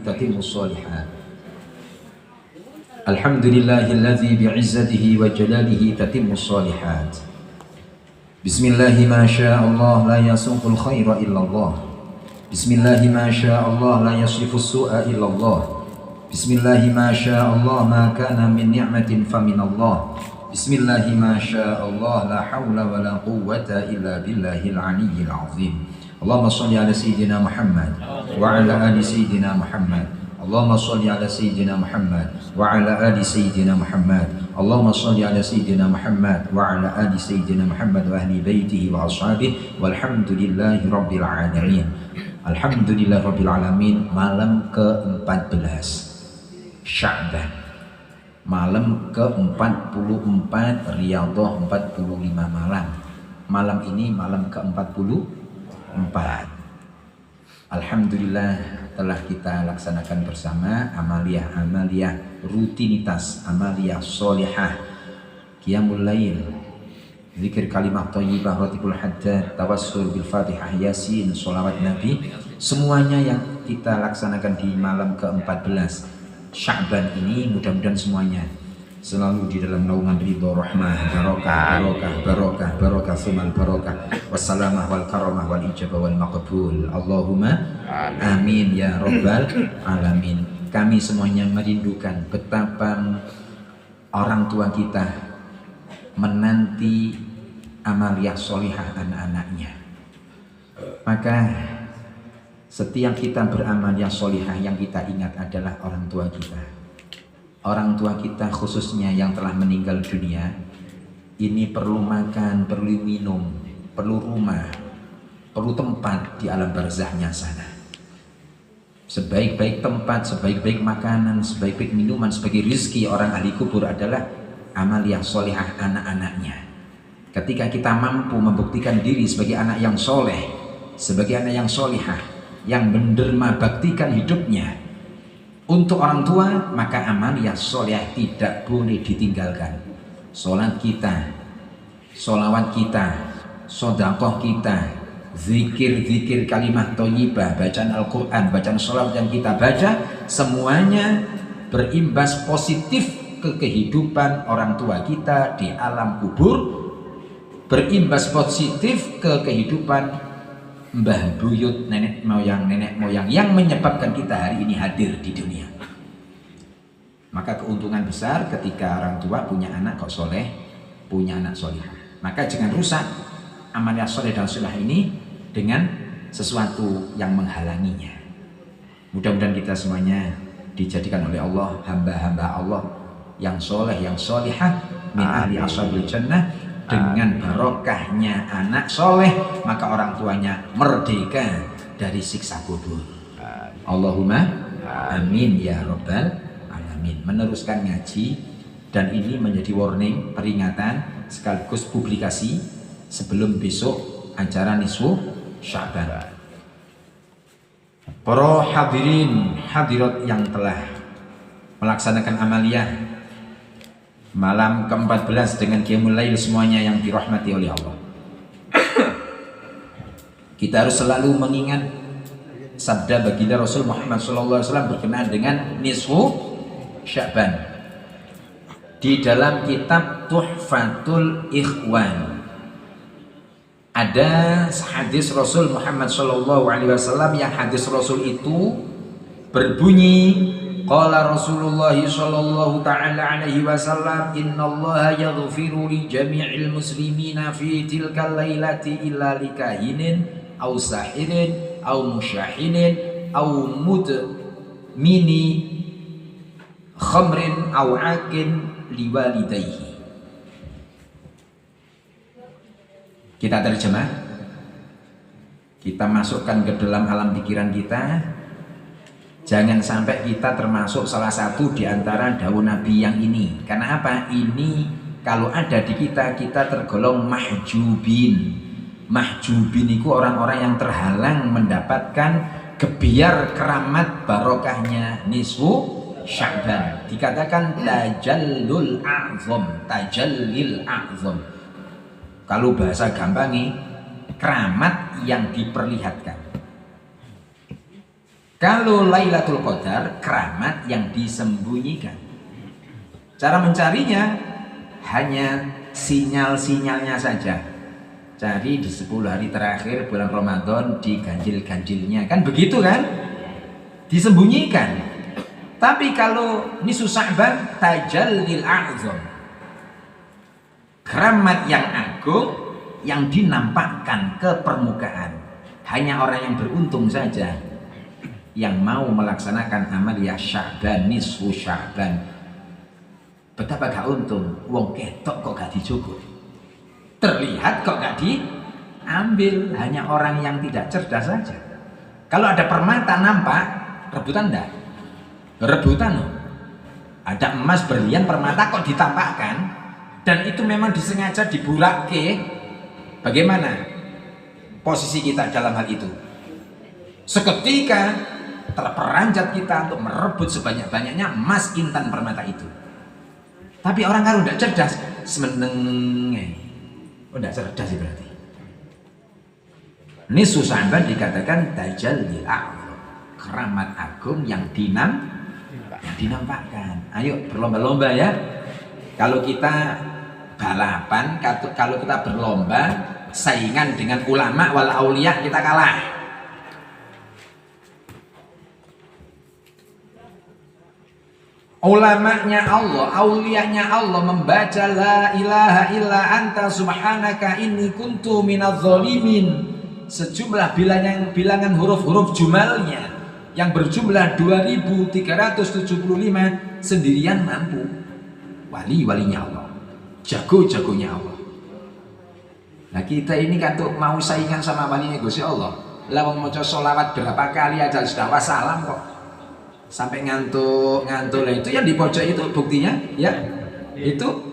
tatimmus shalihat. Alhamdulillahilladzi bi'izzatihi wa jalalihi tatimmus shalihat. Bismillahi ma sya'allah la yasuqul khaira illallah. Bismillahi ma sya'allah la yasrifus su'a illallah. Bismillahi ma sya'allah ma kana min ni'matin faminallah. Bismillahi ma sya'allah la hawla wa la quwwata illa billahil aliyyil azim. Allahumma sholli ala sayyidina Muhammad wa ala ali sayyidina Muhammad. Allahumma sholli ala sayyidina Muhammad wa ala ali sayyidina Muhammad. Allahumma sholli ala sayyidina Muhammad wa ala ali sayyidina Muhammad wa ahli baitihi wa ashabihi walhamdulillahi rabbil alamin. Alhamdulillah rabbil alamin. Malam ke-14 Sya'ban, malam ke-44, Riyadhah 45 malam. Malam ini malam ke-44. Alhamdulillah telah kita laksanakan bersama amaliyah rutinitas, amaliyah sholihah, qiyamul lail, zikir kalimah thayyibah, ratibul haddad, tawassul bil Fatihah, Yasin, sholawat Nabi. Semuanya yang kita laksanakan di malam ke-14 Sya'ban ini, mudah-mudahan semuanya selalu di dalam naungan ridho, rahmah, barokah, sumal barokah, wassalamah wal karamah wal ijabah wal maqbul. Allahumma amin ya rabbal alamin. Kami semuanya merindukan betapa orang tua kita menanti amaliyah sholihah anak-anaknya. Maka setiap kita beramal yang sholihah, yang kita ingat adalah orang tua kita. Orang tua kita khususnya yang telah meninggal dunia, ini perlu makan, perlu minum, perlu rumah, perlu tempat di alam barzahnya sana. Sebaik-baik tempat, sebaik-baik makanan, sebaik-baik minuman, sebagai rizki orang ahli kubur adalah amal yang sholihah anak-anaknya. Ketika kita mampu membuktikan diri sebagai anak yang soleh, sebagai anak yang sholihah, yang menderma baktikan hidupnya untuk orang tua, maka amaliyah sholihah tidak boleh ditinggalkan. Sholat kita, sholawat kita, sodakoh kita, zikir kalimah thayyibah, bacaan Al-Quran, bacaan sholawat yang kita baca, semuanya berimbas positif ke kehidupan orang tua kita di alam kubur, berimbas positif ke kehidupan mbah buyut, nenek moyang yang menyebabkan kita hari ini hadir di dunia. Maka keuntungan besar ketika orang tua punya anak kok soleh, punya anak solihah. Maka jangan rusak amaliyah soleh dan solihah ini dengan sesuatu yang menghalanginya. Mudah-mudahan kita semuanya dijadikan oleh Allah hamba-hamba Allah yang soleh, yang solihah, min ahli ashabil jannah. Dengan barokahnya anak soleh, maka orang tuanya merdeka dari siksa kubur. Allahumma amin ya rabbal alamin. Meneruskan ngaji, dan ini menjadi warning, peringatan sekaligus publikasi sebelum besok acara nisfu Sya'ban. Para hadirin hadirat yang telah melaksanakan amaliyah malam ke-14 dengan qiyamul lail, semuanya yang dirahmati oleh Allah. Kita harus selalu mengingat sabda baginda Rasul Muhammad SAW berkenaan dengan nisfu Sya'ban. Di dalam kitab Tuhfatul Ikhwan ada hadis Rasul Muhammad SAW, yang hadis Rasul itu berbunyi, qala Rasulullah sallallahu ta'ala alaihi wasallam, innallaha yaghfiru li jami'il muslimina fi tilkal lailati illa likahinin aw sahirin aw musyahinin aw mudmini khamrin aw akin liwalidayhi. Kita terjemah, kita masukkan ke dalam alam pikiran kita. Jangan sampai kita termasuk salah satu di antara dawuh Nabi yang ini. Karena apa? Ini kalau ada di kita, kita tergolong mahjubin. Mahjubin itu orang-orang yang terhalang mendapatkan gebiar keramat barokahnya nisfu Sya'ban. Dikatakan tajallul a'zam, tajallil a'zam. Kalau bahasa gampangnya, keramat yang diperlihatkan. Kalau Lailatul Qadar, keramat yang disembunyikan. Cara mencarinya hanya sinyal-sinyalnya saja. Cari di 10 hari terakhir bulan Ramadan, di ganjil-ganjilnya, kan begitu kan? Disembunyikan. Tapi kalau nisfu Sya'ban, tajallil a'zam, keramat yang agung yang dinampakkan ke permukaan. Hanya orang yang beruntung saja yang mau melaksanakan amaliyah Sya'ban, nisfu Sya'ban. Betapa gak untung, wong ketok kok gak dicukur, terlihat kok gak diambil. Hanya orang yang tidak cerdas saja. Kalau ada permata nampak, rebutan enggak? Rebutan loh. Ada emas, berlian, permata kok ditampakkan, dan itu memang disengaja diburakke. Bagaimana posisi kita dalam hal itu? Seketika terperanjat kita untuk merebut sebanyak-banyaknya emas, intan, permata itu. Tapi orang kalau tidak cerdas, semeneng, tidak cerdas sih berarti. Nisfu Sya'ban dikatakan tajallil a'zam, keramat agung yang dinampakkan. Ayo berlomba-lomba ya. Kalau kita balapan, kalau kita berlomba saingan dengan ulama wal auliya, kita kalah. Ulamanya Allah, auliyanya Allah membaca la ilaha illa anta subhanaka inni kuntu minadz zalimin, sejumlah bilangan huruf-huruf jumalnya yang berjumlah 2375 sendirian mampu. Wali-walinya Allah, jago-jagonya Allah. Nah kita ini kan tuh mau saingan sama walinya Gusti Allah, lah mau maca sholawat berapa kali aja sudah wassalam kok sampai ngantuk lah. Itu yang di pojok itu buktinya ya, itu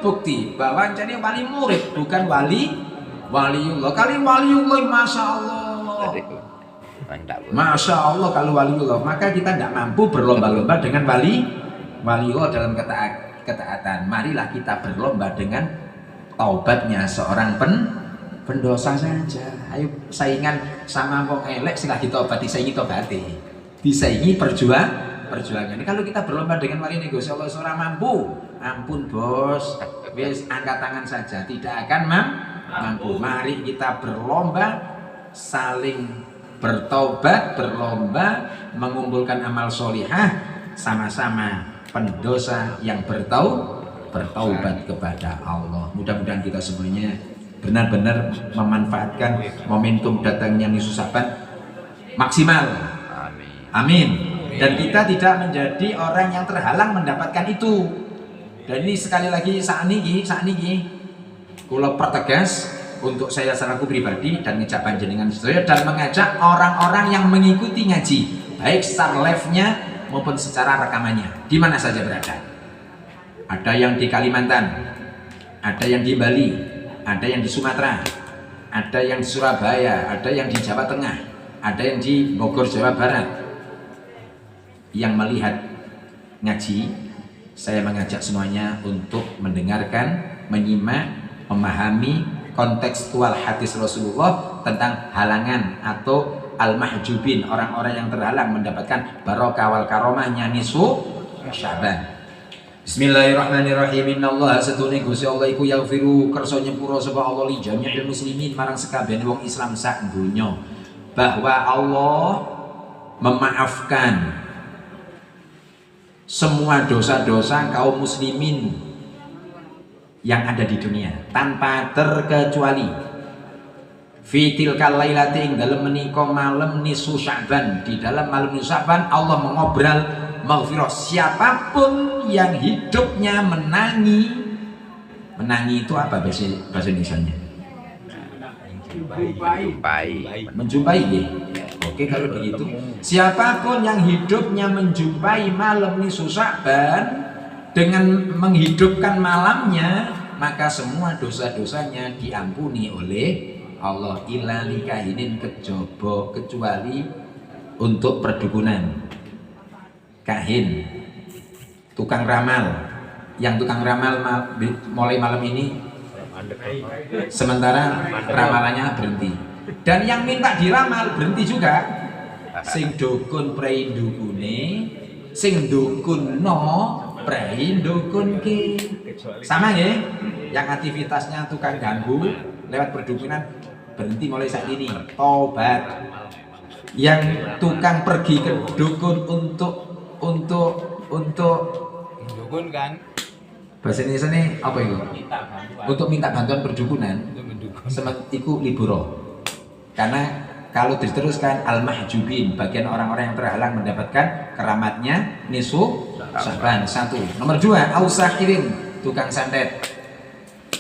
bukti bahwa jadi wali murid bukan waliullah. Kali waliullah, masya Allah, masya Allah. Kalau waliullah, maka kita tidak mampu berlomba-lomba dengan waliullah dalam ketaatan. Marilah kita berlomba dengan taubatnya seorang pendosa saja. Ayo saingan sama wong elek, sila ditobati, saingi tobati, disaingi perjuangan. Kalau kita berlomba dengan wali Gusti Allah seorang mampu, ampun bos, wis angkat tangan saja, tidak akan mampu. Mari kita berlomba saling bertaubat, berlomba mengumpulkan amal solihah, sama-sama pendosa yang bertaubat kepada Allah. Mudah-mudahan kita semuanya benar-benar memanfaatkan momentum datangnya nisfu Sya'ban maksimal. Amin. Dan kita tidak menjadi orang yang terhalang mendapatkan itu. Dan ini sekali lagi saat ini kula pertegas untuk saya selaku pribadi dan ngejak panjenengan sedaya dan mengajak orang-orang yang mengikuti ngaji baik secara live-nya maupun secara rekamannya di mana saja berada. Ada yang di Kalimantan, ada yang di Bali, ada yang di Sumatera, ada yang di Surabaya, ada yang di Jawa Tengah, ada yang di Bogor, Jawa Barat. Yang melihat ngaji, saya mengajak semuanya untuk mendengarkan, menyimak, memahami kontekstual hadis Rasulullah tentang halangan atau al-mahjubin, orang-orang yang terhalang mendapatkan barokah wal karomahnya nisfu Sya'ban. Bismillahirrahmanirrahim. Innallaha satune Gusti Allah iku yaghfiru kersa nyepuro sapa Allah li jami'il muslimin marang sekabehane wong Islam sak donya, bahwa Allah memaafkan semua dosa-dosa kaum muslimin yang ada di dunia tanpa terkecuali. Fitil kalailati ing dalam menika malam nisfu Sya'ban, di dalam malam nisfu Sya'ban Allah mengobral maghfirah siapapun yang hidupnya menangi itu apa bahasa Indonesianya? Menjumpai ya? Oke, kalau begitu siapapun yang hidupnya menjumpai malam nisfu Sya'ban dengan menghidupkan malamnya, maka semua dosa-dosanya diampuni oleh Allah. Illa likahinin kejobo, kecuali untuk perdukunan, kahin, tukang ramal. Yang tukang ramal mulai malam ini sementara ramalannya berhenti, dan yang minta diramal berhenti juga. sing dukun prei dukune, sing dukun no prei dukunke. Sama ya? Yang aktivitasnya tukang ganggu lewat perdukunan berhenti mulai saat ini, tobat. Yang tukang pergi ke dukun untuk dukun kan bahasa Indonesia ini apa itu? Untuk minta bantuan perdukunan. Semet iku liburo. Karena kalau diteruskan al-mahjubin, bagian orang-orang yang terhalang mendapatkan keramatnya nisfu Sya'ban. 1. Nomor 2, ausahirin, tukang santet.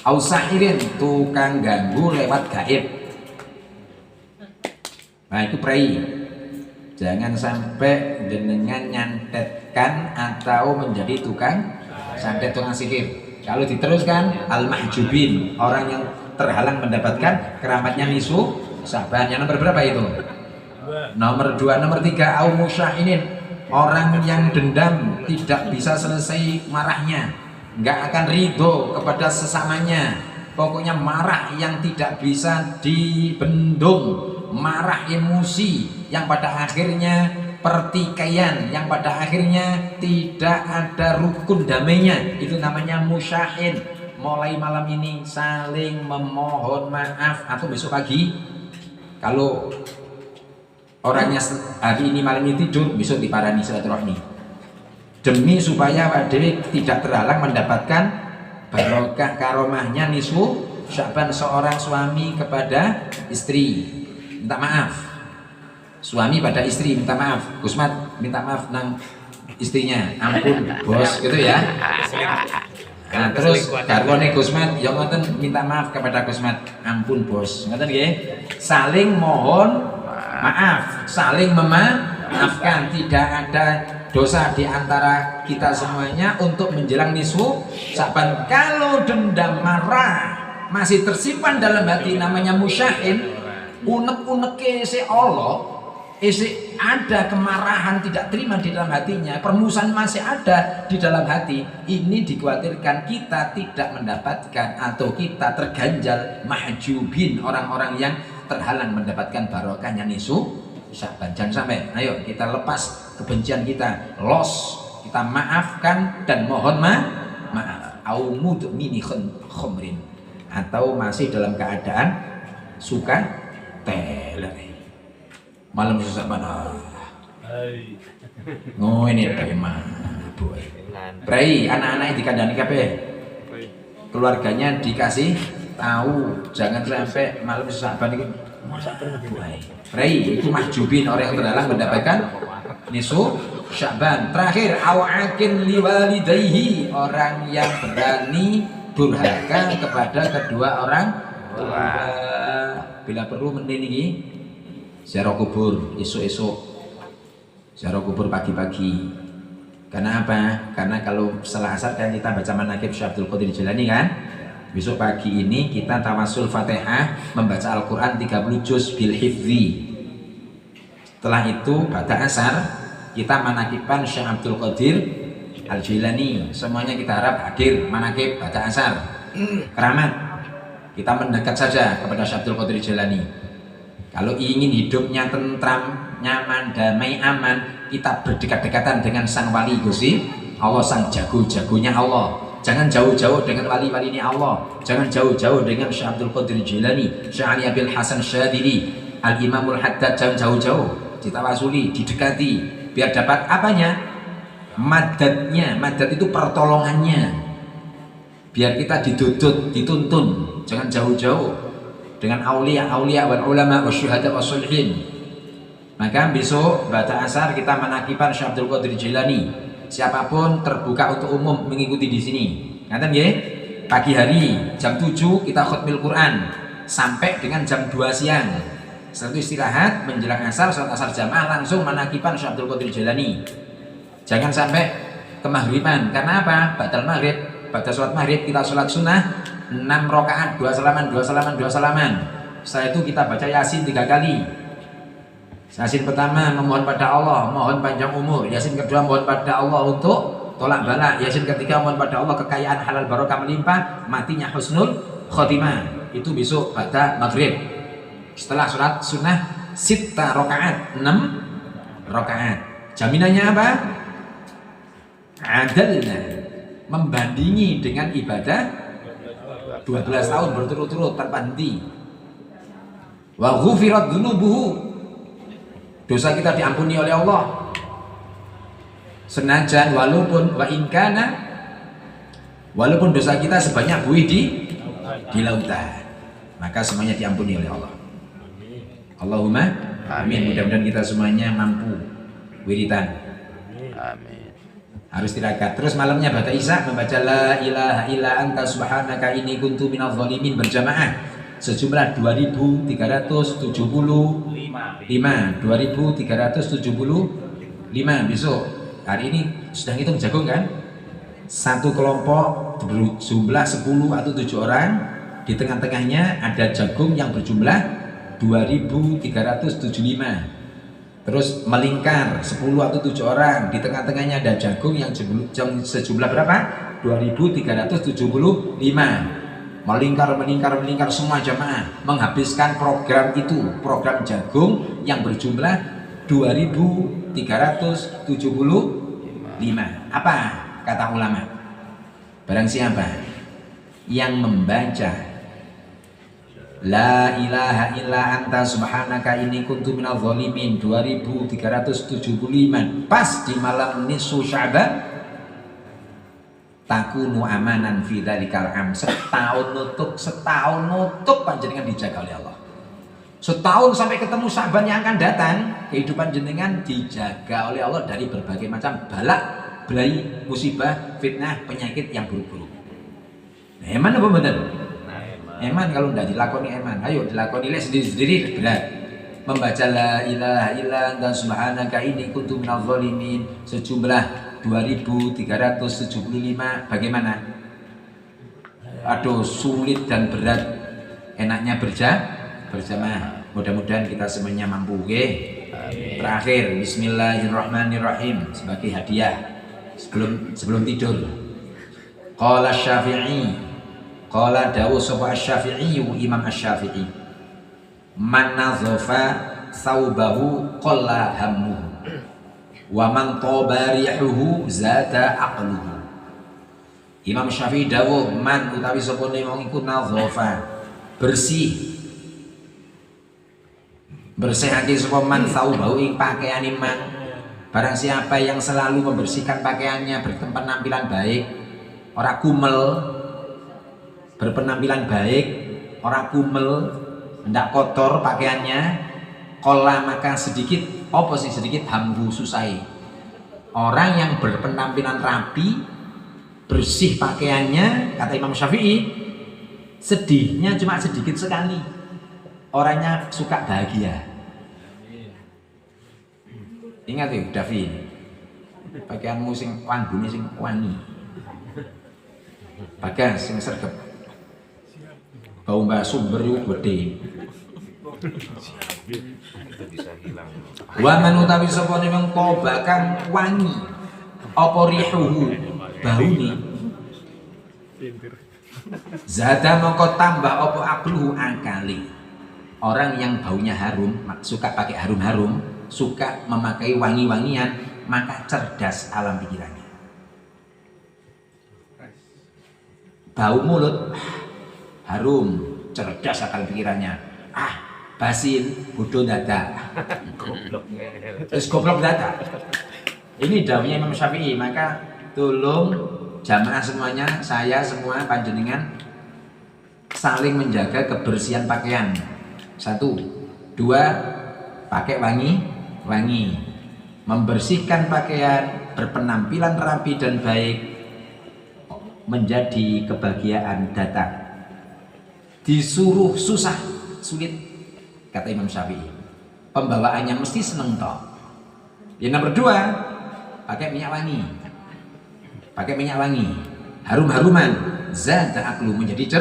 Ausahirin, tukang ganggu lewat gaib. Nah itu prei. Jangan sampai jenengan nyantetkan atau menjadi tukang santet, tukang sihir. Kalau diteruskan al-mahjubin, orang yang terhalang mendapatkan keramatnya nisfu Sya'ban. Yang nomor berapa itu? Nomor 2. Nomor 3, au musyahinin, orang yang dendam tidak bisa selesai marahnya, nggak akan ridho kepada sesamanya, pokoknya marah yang tidak bisa dibendung, marah emosi yang pada akhirnya pertikaian, yang pada akhirnya tidak ada rukun damainya, itu namanya musyahin. Mulai malam ini saling memohon maaf, atau besok pagi kalau orangnya hari ini malam ini tidur, besok diparani silaturahmi, demi supaya awak dhewe tidak terhalang mendapatkan barokah karomahnya nisfu Sya'ban. Seorang suami kepada istri minta maaf, suami pada istri minta maaf, Gusmat minta maaf nang istrinya, ampun bos, gitu ya. Nah terus garwane Gusmat yang ngoten minta maaf kepada Gusmat, ampun bos, ngoten nggih. Saling mohon maaf, saling memaafkan, tidak ada dosa di antara kita semuanya untuk menjelang nisfu Sya'ban. Kalau dendam marah masih tersimpan dalam hati, namanya musyahin, unek-uneke isi Allah, isi ada kemarahan tidak terima di dalam hatinya, permusuhan masih ada di dalam hati. Ini dikhawatirkan kita tidak mendapatkan atau kita terganjal mahjubin, orang-orang yang terhalang mendapatkan barokahnya nisfu Sya'ban. Jangan sampai, ayo kita lepas kebencian kita, los, kita maafkan dan mohon maaf. Au mudmini khomrin, atau masih dalam keadaan suka teler malam susah mana ini bagaimana boy prei anak-anak dikandani kabeh, keluarganya dikasih tahu jangan sampai malam susah itu prei. Itu mahjubin, orang yang terhalang mendapatkan nisfu Sya'ban. Terakhir, awakin liwalidayhi, orang yang berani durhaka kepada kedua orang tua. Bila perlu menini ziarah kubur esok-esok, ziarah kubur pagi-pagi. Karena apa? Karena kalau setelah asar kan kita baca manaqib Syekh Abdul Qadir Jilani kan. Besok pagi ini kita tawasul Fatihah, membaca Al-Quran 30 juz bil hifzi. Setelah itu pada asar kita manaqiban Syekh Abdul Qadir Al-Jilani. Semuanya kita harap hadir manaqib pada asar. Keramat kita mendekat saja kepada Syekh Abdul Qadir Jilani. Kalau ingin hidupnya tentram, nyaman, damai, aman, kita berdekat-dekatan dengan sang wali Gusti Allah, sang jago-jagonya Allah. Jangan jauh-jauh dengan wali-wali ini Allah. Jangan jauh-jauh dengan Syekh Abdul Qadir Jilani, Syekh Ali Abil Hasan Syadili, Al-Imamul Haddad. Jangan jauh-jauh, ditawasuli, didekati, biar dapat apanya? Madadnya. Madad itu pertolongannya, biar kita didudut, dituntun. Jangan jauh-jauh dengan aulia-aulia wal ulama wasyuhada wassolihin. Maka besok pada asar kita menakiban Syekh Abdul Qadir Jilani. Siapapun terbuka untuk umum mengikuti di sini. Ngaten nggih? Pagi hari jam 7 kita khutmil Quran sampai dengan jam 2 siang. Setelah itu istirahat menjelang asar, salat asar jamaah langsung menakiban Syekh Abdul Qadir Jilani. Jangan sampai ke maghriban. Karena apa? Batal maghrib. Pada sholat maghrib kita sholat sunnah 6 rakaat, 2 salaman, 2 salaman, 2 salaman. Setelah itu kita baca Yasin 3 kali. Yasin pertama memohon pada Allah, mohon panjang umur. Yasin kedua mohon pada Allah untuk tolak bala. Yasin ketiga mohon pada Allah kekayaan halal barokah melimpah, matinya husnul khotimah. Itu besok pada maghrib. Setelah sholat sunnah sita rakaat 6 rakaat. Jaminannya apa? Adalna, membandingi dengan ibadah 12 tahun berturut-turut tanpa henti. Wa ghufirat dzunubuhu, dosa kita diampuni oleh Allah. Senajan walaupun wa inkana, walaupun dosa kita sebanyak buih di lautan, maka semuanya diampuni oleh Allah. Allahumma amin. Mudah-mudahan kita semuanya mampu wiridan. Amin. Harus tirakat. Terus malamnya Bata Isya membaca la ilaha illa anta subhanaka inni kuntu minadz zalimin berjamaah sejumlah 2375 besok. Hari ini sudah ngitung jagung kan? Satu kelompok berjumlah 10 atau 7 orang, di tengah-tengahnya ada jagung yang berjumlah 2375. Terus melingkar 10 atau 7 orang, di tengah-tengahnya ada jagung yang sejumlah berapa? 2375. Melingkar semua jamaah menghabiskan program itu, program jagung yang berjumlah 2375. Apa kata ulama? Barang siapa yang membaca la ilaha illa anta subhanaka inni kuntu minadz zalimin 2375 pas di malam nisfu Sya'ban, takunu amanan fi dzalikal am. Setahun nutup panjenengan dijaga oleh Allah. Setahun sampai ketemu Sya'ban yang akan datang, kehidupan jenengan dijaga oleh Allah dari berbagai macam balak, belai, musibah, fitnah, penyakit yang buruk-buruk. Eman apa bener? Eman kalau tidak dilakoni eman. Ayo dilakoni sendiri-sendiri berat. Membaca la ilaha illa anta subhanaka inni kuntu minadz zalimin sejumlah 2375. Bagaimana? Aduh, sulit dan berat. Enaknya berjamaah. Mudah-mudahan kita semuanya mampu. Terakhir, bismillahirrahmanirrahim sebagai hadiah sebelum tidur. Qala Syafi'i, qala dawu sapa Asy-Syafi'i, Imam Asy-Syafi'i, man nadzafa thawbahu qalla hammuhu wa man tabarihuhu zada aqluhu. Imam Syafi'i dawuh, man utawi sapa wong iku nadzafa, bersihake sapa man thawbahu ing pakaiane man. Barang siapa yang selalu membersihkan pakaiannya, berpenampilan baik, ora kumel, berpenampilan baik, orang kumel, hendak kotor pakaiannya, kola maka sedikit, apa sih sedikit, hambu susai. Orang yang berpenampilan rapi, bersih pakaiannya, kata Imam Syafi'i, sedihnya cuma sedikit sekali. Orangnya suka bahagia. Ingat ya, Davi, pakaianmu sing wanggune sing wangi, Bagas sing sergep, bau mbak sumber yuk gede. Wa man utawi sapa ning toba kang wangi apa rihuhu baune, zada mongko tambah apa akluhu akali. Orang yang baunya harum, suka pakai harum-harum, suka memakai wangi-wangian, maka cerdas alam pikirannya. Bau mulut harum, cerdas akal pikirannya. Basin bodoh dada, terus goblok dada. Ini dawuhnya Imam Syafi'i. Maka tolong jamaah semuanya, saya semua panjenengan saling menjaga kebersihan pakaian. 1, 2, pakai wangi, membersihkan pakaian, berpenampilan rapi dan baik, menjadi kebahagiaan datang. Disuruh susah, sulit, kata Imam Syafi'i. Pembawaannya mesti seneng toh. Yang nomor 2, pakai minyak wangi, harum-haruman, zada aklu, menjadi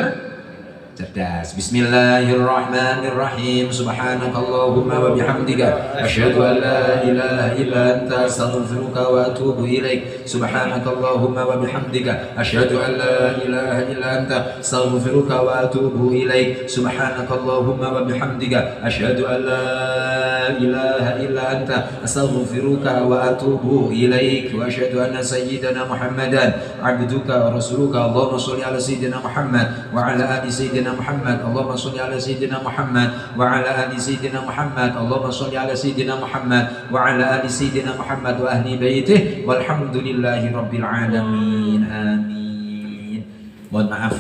cerdas. Bismillahirrahmanirrahim. Subhanakallahumma wa bihamdika asyhadu an la ilaha illa anta astaghfiruka wa atubu ilaik. Subhanakallahumma wa bihamdika asyhadu an la ilaha illa anta astaghfiruka wa atubu ilaik. Subhanakallahumma wa bihamdika asyhadu an la ilaha illa anta astaghfiruka wa atubu ilaik. Wa asyhadu anna sayyidana Muhammadan abduka wa rasuluka. Allahumma shalli ala sayyidina Muhammad wa ala ali sayyidina Muhammad. Allahumma shalli ala sayyidina Muhammad wa ala ali sayyidina Muhammad. Allahumma shalli ala sayyidina Muhammad wa ala ali sayyidina Muhammad wa ahli baitih walhamdulillahi rabbil alamin. Amin. Mohon maaf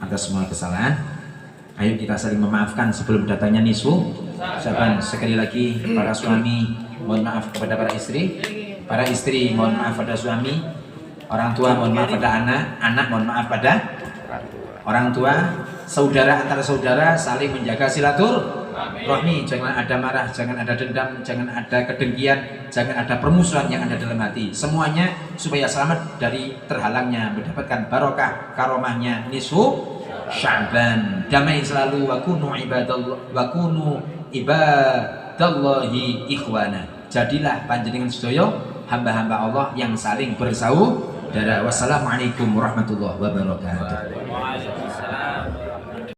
atas semua kesalahan. Ayo kita saling memaafkan sebelum datangnya nisfu Syaban. Sekali lagi, para suami mohon maaf kepada para istri, para istri mohon maaf pada suami, orang tua mohon maaf pada anak, anak mohon maaf pada orang tua, saudara antara saudara saling menjaga silaturahmi. Jangan ada marah, jangan ada dendam, jangan ada kedengkian, jangan ada permusuhan yang ada dalam hati. Semuanya supaya selamat dari terhalangnya mendapatkan barokah karomahnya nisfu Syaban. Damai selalu. Wa kunu ibadallahi ikhwana. Jadilah panjenengan sedaya hamba-hamba Allah yang saling bersaudara. Wassalamualaikum warahmatullahi wabarakatuh.